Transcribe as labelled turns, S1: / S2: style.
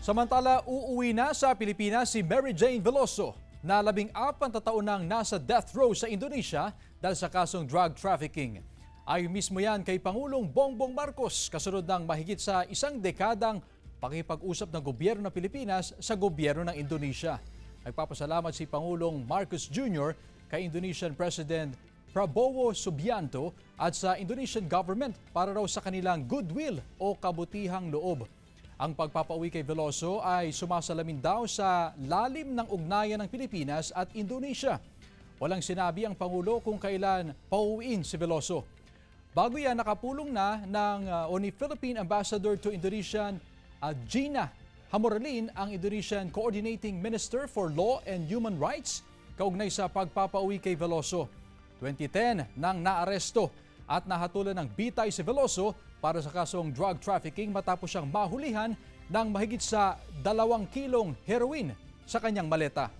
S1: Samantala, uuwi na sa Pilipinas si Mary Jane Veloso na 14 na taon nang nasa death row sa Indonesia dahil sa kasong drug trafficking. Ayon mismo yan kay Pangulong Bongbong Marcos kasunod ng mahigit sa isang dekadang pakikipag-usap ng gobyerno ng Pilipinas sa gobyerno ng Indonesia. Nagpapasalamat si Pangulong Marcos Jr. kay Indonesian President Prabowo Subianto at sa Indonesian government para raw sa kanilang goodwill o kabutihang loob. Ang pagpapauwi kay Veloso ay sumasalamin daw sa lalim ng ugnayan ng Pilipinas at Indonesia. Walang sinabi ang Pangulo kung kailan pauwiin si Veloso. Bago yan, nakapulong na ni Philippine Ambassador to Indonesian Gina Hamoralin ang Indonesian Coordinating Minister for Law and Human Rights kaugnay sa pagpapauwi kay Veloso. 2010 nang naaresto at nahatulan ng bitay si Veloso para sa kasong drug trafficking matapos siyang mahulihan ng mahigit sa 2 kilong heroin sa kanyang maleta.